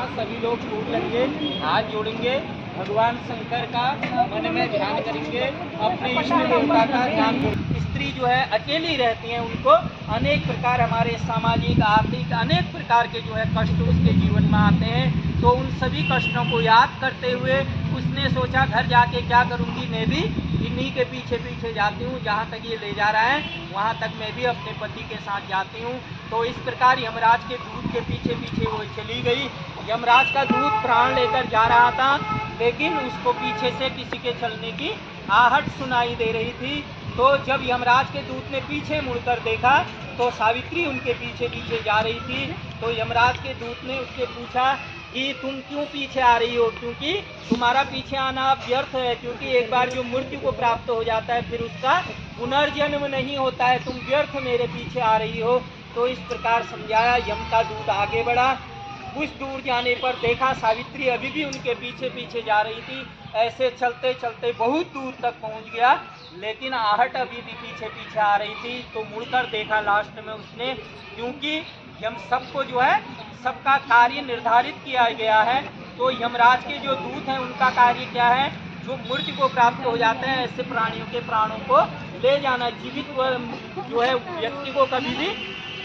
सभी लोग फूल लेंगे, हाथ जोड़ेंगे, भगवान शंकर का मन में ध्यान करेंगे, अपने इष्ट देवता का ध्यान करेंगे। स्त्री जो है अकेली रहती हैं, उनको अनेक प्रकार हमारे सामाजिक आर्थिक अनेक प्रकार के जो है कष्ट उसके जीवन में आते हैं। तो उन सभी कष्टों को याद करते हुए उसने सोचा घर जाके क्या करूँगी, मैं भी इन्हीं के पीछे पीछे जाती हूँ, जहाँ तक ये ले जा रहा है वहाँ तक मैं भी अपने पति के साथ जाती हूँ। तो इस प्रकार यमराज के दूत के पीछे पीछे वो चली गई। यमराज का दूत प्राण लेकर जा रहा था, लेकिन उसको पीछे से किसी के चलने की आहट सुनाई दे रही थी। तो जब यमराज के दूत ने पीछे मुड़कर देखा तो सावित्री उनके पीछे पीछे जा रही थी। तो यमराज के दूत ने उससे पूछा कि तुम क्यों पीछे आ रही हो, क्योंकि तुम्हारा पीछे आना व्यर्थ है, क्योंकि एक बार जो मृत्यु को प्राप्त हो जाता है फिर उसका पुनर्जन्म नहीं होता है, तुम व्यर्थ मेरे पीछे आ रही हो। तो इस प्रकार समझाया। यम का दूत आगे बढ़ा। कुछ दूर जाने पर देखा सावित्री अभी भी उनके पीछे पीछे जा रही थी। ऐसे चलते चलते बहुत दूर तक पहुंच गया, लेकिन आहट अभी भी पीछे पीछे आ रही थी। तो मुड़कर देखा लास्ट में उसने, क्योंकि यम सबको जो है सबका कार्य निर्धारित किया गया है। तो यमराज के जो दूत हैं उनका कार्य क्या है, जो मृत्यु को प्राप्त हो जाते हैं ऐसे प्राणियों के प्राणों को ले जाना। जीवित जो है व्यक्ति को कभी भी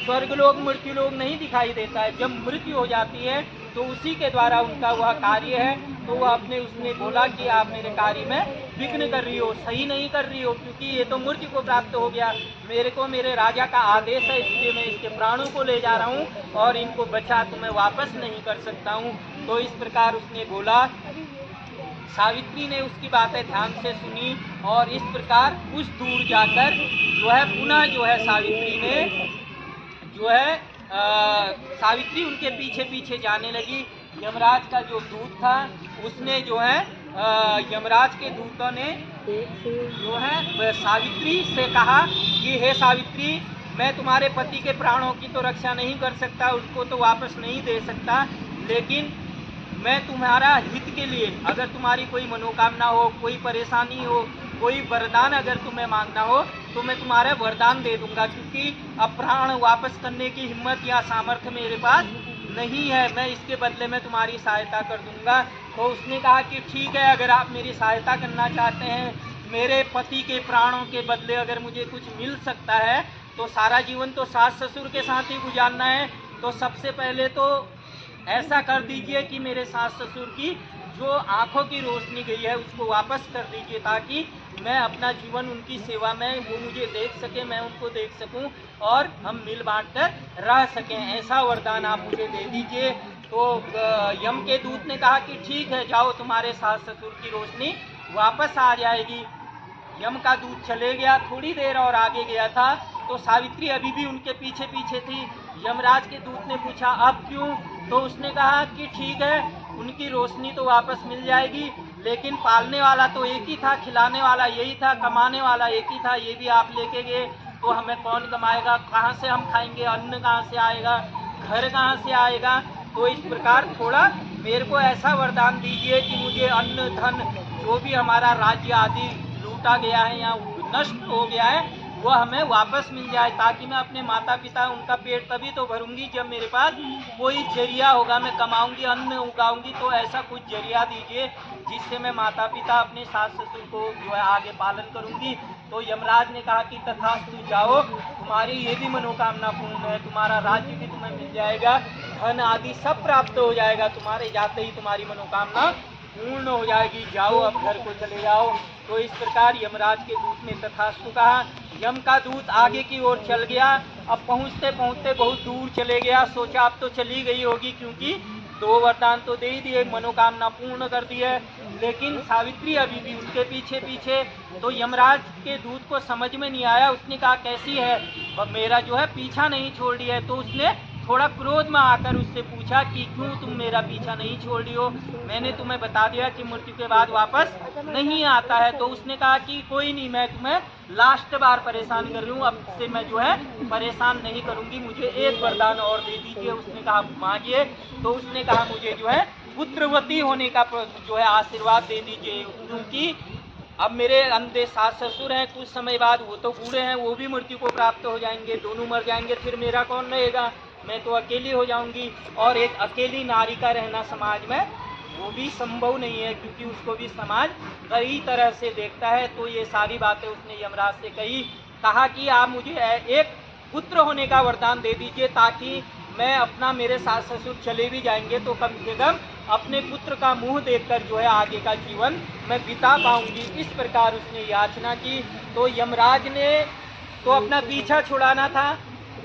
स्वर्गलोक मृत्युलोक नहीं दिखाई देता है। जब मृत्यु हो जाती है तो उसी के द्वारा उनका वह कार्य है। तो वह उसने बोला कि आप मेरे कार्य में विघ्न कर रही हो, सही नहीं कर रही हो, क्योंकि ये तो मृत्यु को प्राप्त हो गया। मेरे को मेरे राजा का आदेश है, इसलिए मैं इसके प्राणों को ले जा रहा हूँ और इनको बचा तो मैं वापस नहीं कर सकता हूँ। तो इस प्रकार उसने बोला। सावित्री ने उसकी बातें ध्यान से सुनी और इस प्रकार कुछ दूर जाकर जो है पुनः जो है सावित्री ने जो है सावित्री उनके पीछे पीछे जाने लगी। यमराज का जो दूत था उसने जो है यमराज के दूतों ने जो है सावित्री से कहा कि हे सावित्री, मैं तुम्हारे पति के प्राणों की तो रक्षा नहीं कर सकता, उसको तो वापस नहीं दे सकता, लेकिन मैं तुम्हारा हित के लिए, अगर तुम्हारी कोई मनोकामना हो, कोई परेशानी हो, कोई वरदान अगर तुम्हें मांगना हो तो मैं तुम्हारा वरदान दे दूंगा, क्योंकि अब प्राण वापस करने की हिम्मत या सामर्थ्य मेरे पास नहीं है, मैं इसके बदले में तुम्हारी सहायता कर दूंगा। तो उसने कहा कि ठीक है, अगर आप मेरी सहायता करना चाहते हैं, मेरे पति के प्राणों के बदले अगर मुझे कुछ मिल सकता है तो सारा जीवन तो सास ससुर के साथ ही गुजारना है, तो सबसे पहले तो ऐसा कर दीजिए कि मेरे सास ससुर की जो आंखों की रोशनी गई है उसको वापस कर दीजिए, ताकि मैं अपना जीवन उनकी सेवा में, वो मुझे देख सके, मैं उनको देख सकूं और हम मिल बांट कर रह सकें, ऐसा वरदान आप मुझे दे दीजिए। तो यम के दूत ने कहा कि ठीक है, जाओ, तुम्हारे सास ससुर की रोशनी वापस आ जाएगी। यम का दूत चले गया, थोड़ी देर और आगे गया था तो सावित्री अभी भी उनके पीछे पीछे थी। यमराज के दूत ने पूछा अब क्यों? तो उसने कहा कि ठीक है, उनकी रोशनी तो वापस मिल जाएगी, लेकिन पालने वाला तो एक ही था, खिलाने वाला यही था, कमाने वाला एक ही था, ये भी आप लेके गए तो हमें कौन कमाएगा, कहाँ से हम खाएंगे, अन्न कहाँ से आएगा, घर कहाँ से आएगा। तो इस प्रकार थोड़ा मेरे को ऐसा वरदान दीजिए कि मुझे अन्न धन जो भी हमारा राज्य आदि लूटा गया है या नष्ट हो गया है वो हमें वापस मिल जाए, ताकि मैं अपने माता पिता, उनका पेट तभी तो भरूंगी जब मेरे पास कोई जरिया होगा, मैं कमाऊंगी, अन्न उगाऊंगी, तो ऐसा कुछ जरिया दीजिए जिससे मैं माता पिता, अपने सास ससुर को जो है आगे पालन करूंगी। तो यमराज ने कहा कि तथास्तु, जाओ, तुम्हारी ये भी मनोकामना पूर्ण है, तुम्हारा राज्य भी तुम्हें मिल जाएगा, धन आदि सब प्राप्त हो जाएगा, तुम्हारे जाते ही तुम्हारी मनोकामना पूर्ण हो जाएगी, जाओ अब घर को चले जाओ। तो इस प्रकार यमराज के दूत ने तथास्तु कहा। यम का दूत आगे की ओर चल गया। अब पहुंचते पहुंचते बहुत दूर चले गया, सोचा अब तो चली गई होगी, क्योंकि 2 वरदान तो दे ही दिए, मनोकामना पूर्ण कर दी है, लेकिन सावित्री अभी भी उनके पीछे पीछे। तो यमराज के दूत को समझ में नहीं आया, उसने कहा कैसी है, मेरा जो है पीछा नहीं छोड़ दिया है। तो उसने थोड़ा क्रोध में आकर उससे पूछा कि क्यों तुम मेरा पीछा नहीं छोड़ रही हो, मैंने तुम्हें बता दिया कि मृत्यु के बाद वापस नहीं आता है। तो उसने कहा कि कोई नहीं, मैं तुम्हें लास्ट बार परेशान कर रही हूँ, अब से मैं जो है परेशान नहीं करूँगी, मुझे एक वरदान और दे दीजिए। उसने कहा मांगिए। तो उसने कहा मुझे जो है पुत्रवती होने का जो है आशीर्वाद दे दीजिए, क्योंकि अब मेरे अंधे सास ससुर हैं, कुछ समय बाद वो तो बूढ़े हैं, वो भी मृत्यु को प्राप्त हो जाएंगे, दोनों मर जाएंगे, फिर मेरा कौन रहेगा, मैं तो अकेली हो जाऊंगी। और एक अकेली नारी का रहना समाज में वो भी संभव नहीं है, क्योंकि उसको भी समाज कई तरह से देखता है। तो ये सारी बातें उसने यमराज से कही। कहा कि आप मुझे एक पुत्र होने का वरदान दे दीजिए, ताकि मैं अपना, मेरे सास ससुर चले भी जाएंगे तो कम से कम अपने पुत्र का मुंह देखकर जो है आगे का जीवन मैं बिता पाऊंगी। इस प्रकार उसने याचना की। तो यमराज ने तो अपना पीछा छुड़ाना था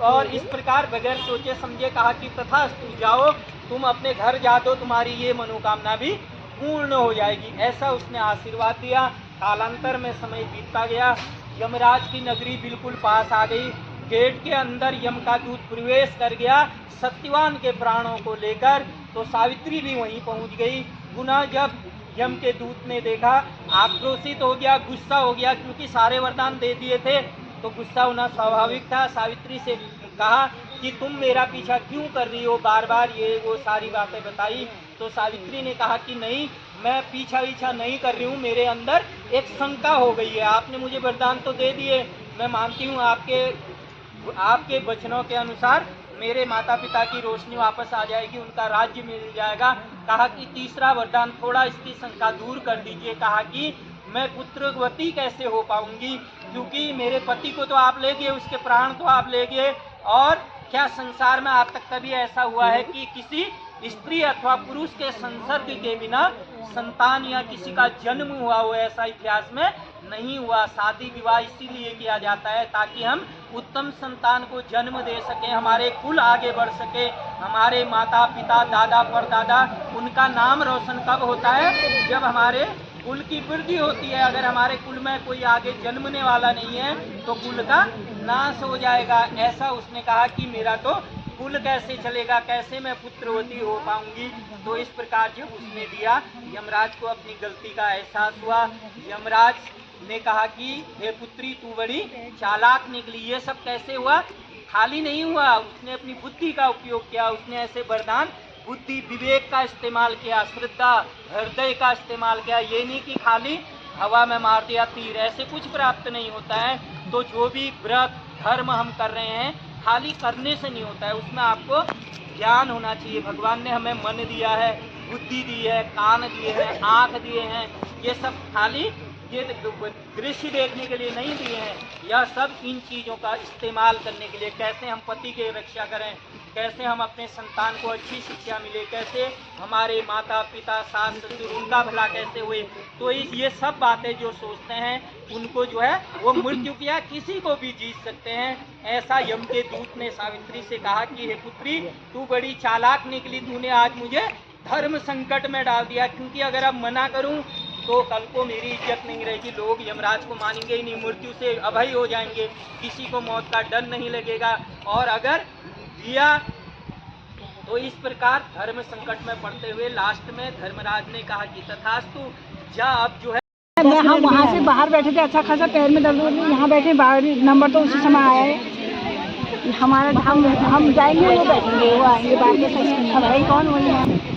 और इस प्रकार बगैर सोचे समझे कहा कि तथास्तु, जाओ, तुम अपने घर जा दो, तुम्हारी ये मनोकामना भी पूर्ण हो जाएगी, ऐसा उसने आशीर्वाद दिया। कालांतर में समय बीतता गया, यमराज की नगरी बिल्कुल पास आ गई। गेट के अंदर यम का दूत प्रवेश कर गया सत्यवान के प्राणों को लेकर। तो सावित्री भी वहीं पहुंच गई। पुनः जब यम के दूत ने देखा, आक्रोशित हो गया, गुस्सा हो गया, क्योंकि सारे वरदान दे दिए थे तो गुस्सा होना स्वाभाविक था। सावित्री से कहा कि तुम मेरा पीछा क्यों कर रही हो, बार बार ये वो सारी बातें बताई। तो सावित्री ने कहा कि नहीं, मैं पीछा नहीं कर रही हूँ, मेरे अंदर एक शंका हो गई है, आपने मुझे वरदान तो दे दिए, मैं मानती हूँ आपके वचनों के अनुसार मेरे माता पिता की रोशनी वापस आ जाएगी, उनका राज्य मिल जाएगा। कहा कि तीसरा वरदान थोड़ा इसकी शंका दूर कर दीजिए। कहा कि मैं पुत्रवती कैसे हो पाऊंगी, क्योंकि मेरे पति को तो आप ले गए, उसके प्राण तो आप ले गए, और क्या संसार में आज तक कभी ऐसा हुआ है कि किसी स्त्री अथवा पुरुष के संसर्ग के बिना संतान या किसी का जन्म हुआ हो, ऐसा इतिहास में नहीं हुआ। शादी विवाह इसीलिए किया जाता है ताकि हम उत्तम संतान को जन्म दे सकें, हमारे कुल आगे बढ़ सके, हमारे माता पिता दादा परदादा उनका नाम रोशन कब होता है, जब हमारे कुल की वृद्धि होती है। अगर हमारे कुल में कोई आगे जन्मने वाला नहीं है तो कुल का नाश हो जाएगा। ऐसा उसने कहा कि मेरा तो कुल कैसे चलेगा, कैसे मैं पुत्रवती हो पाऊंगी। तो इस प्रकार जब उसने दिया, यमराज को अपनी गलती का एहसास हुआ। यमराज ने कहा कि हे पुत्री तू बड़ी चालाक निकली। ये सब कैसे हुआ? खाली नहीं हुआ, उसने अपनी बुद्धि का उपयोग किया। उसने ऐसे वरदान बुद्धि विवेक का इस्तेमाल किया, श्रद्धा हृदय का इस्तेमाल किया। ये नहीं कि खाली हवा में मार दिया तीर, ऐसे कुछ प्राप्त नहीं होता है। तो जो भी व्रत धर्म हम कर रहे हैं खाली करने से नहीं होता है, उसमें आपको ज्ञान होना चाहिए। भगवान ने हमें मन दिया है, बुद्धि दी है, कान दिए हैं, आँख दिए हैं, ये सब खाली ये दृश्य देखने के लिए नहीं दिए हैं। यह सब इन चीज़ों का इस्तेमाल करने के लिए, कैसे हम पति की रक्षा करें, कैसे हम अपने संतान को अच्छी शिक्षा मिले, कैसे हमारे माता पिता सास ससुर उनका भला कैसे हुए। तो ये सब बातें जो सोचते हैं उनको जो है वो मृत्यु किया किसी को भी जीत सकते हैं। ऐसा यम के दूत ने सावित्री से कहा कि हे पुत्री तू बड़ी चालाक निकली, तूने आज मुझे धर्म संकट में डाल दिया। क्योंकि अगर अब मना करूं तो कल को मेरी इज्जत नहीं रहेगी, लोग यमराज को मानेंगे ही नहीं, मृत्यु से अभय हो जाएंगे, किसी को मौत का डर नहीं लगेगा। और अगर दिया तो इस प्रकार धर्म संकट में पड़ते हुए लास्ट में धर्मराज ने कहा कि तथास्तु, जा अब जो है हम वहाँ से बाहर बैठे थे, अच्छा खासा पैर में दर्द हो रही, यहाँ बैठे, बाहर नंबर तो उसी समय आया है हमारा। हम जाएंगे वो बैठेंगे, वो आएंगे, बाकी भाई कौन बोले।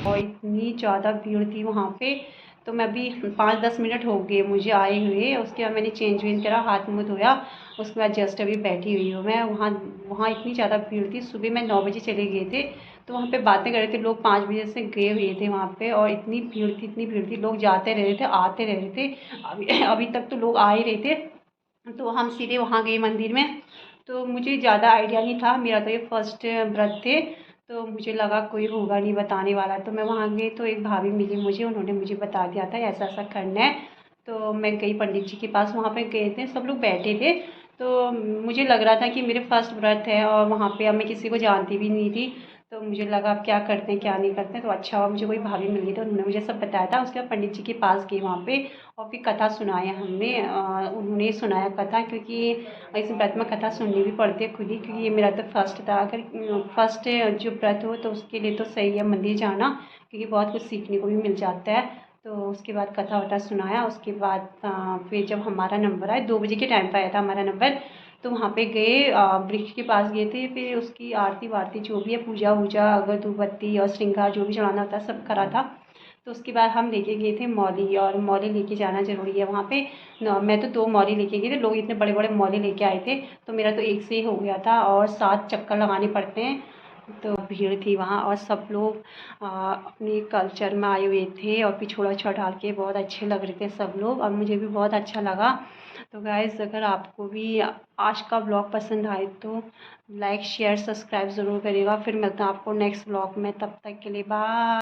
और इतनी ज़्यादा भीड़ थी वहाँ पे, तो मैं भी 5-10 मिनट हो गए मुझे आए हुए। उसके बाद मैंने चेंज वेंज करा, हाथ मुँह धोया, उसके बाद जस्ट अभी बैठी हुई हूँ मैं। वहाँ इतनी ज़्यादा भीड़ थी। सुबह मैं 9 बजे चले गए थे, तो वहाँ पे बातें कर रहे थे लोग, 5 बजे से गए हुए थे वहाँ पे। और इतनी भीड़ थी, लोग जाते रह रहे थे आते रह रहे थे। अभी तक तो लोग आ ही रहे थे। तो हम सीधे वहाँ गए मंदिर में। तो मुझे ज़्यादा आइडिया नहीं था, मेरा तो ये फर्स्ट व्रत थे, तो मुझे लगा कोई होगा नहीं बताने वाला। तो मैं वहाँ गई तो एक भाभी मिली मुझे, उन्होंने मुझे बता दिया था ऐसा ऐसा करना है। तो मैं गई पंडित जी के पास, वहाँ पे गए थे, सब लोग बैठे थे। तो मुझे लग रहा था कि मेरे फर्स्ट व्रत है, और वहाँ पे अब मैं किसी को जानती भी नहीं थी। तो मुझे लगा अब क्या करते हैं क्या नहीं करते हैं। तो अच्छा हुआ मुझे कोई भाभी मिल गई, तो उन्होंने मुझे सब बताया था। उसके बाद पंडित जी के पास गई वहाँ पे, और फिर कथा सुनाया हमने, उन्होंने सुनाया कथा, क्योंकि इस व्रत में कथा सुननी भी पड़ती है खुद ही, क्योंकि ये मेरा तो फर्स्ट था। अगर फर्स्ट जो व्रत हो तो उसके लिए तो सही है मंदिर जाना, क्योंकि बहुत कुछ सीखने को भी मिल जाता है। तो उसके बाद कथा वथा सुनाया। उसके बाद फिर जब हमारा नंबर आया, 2 बजे के टाइम पर आया था हमारा नंबर, तो वहाँ पे गए, वृक्ष के पास गए थे। फिर उसकी आरती वारती जो भी है, पूजा वूजा, अगर धूपबत्ती और श्रृंगार जो भी चढ़ाना होता है सब करा था। तो उसके बाद हम लेके गए थे मौली, और मौली लेके जाना ज़रूरी है वहाँ पे। मैं तो 2 मौली लेके गई थी, लोग इतने बड़े बड़े मौली लेके आए थे, तो मेरा तो एक से ही हो गया था, और 7 चक्कर लगाने पड़ते हैं। तो भीड़ थी वहाँ, और सब लोग अपने कल्चर में आए हुए थे, और पिछोड़ा उछोड़ा डाल के बहुत अच्छे लग रहे थे सब लोग, और मुझे भी बहुत अच्छा लगा। तो गाइज़, अगर आपको भी आज का ब्लॉग पसंद आए तो लाइक शेयर सब्सक्राइब ज़रूर करिएगा। फिर मिलता हूँ आपको नेक्स्ट ब्लॉग में, तब तक के लिए बाय।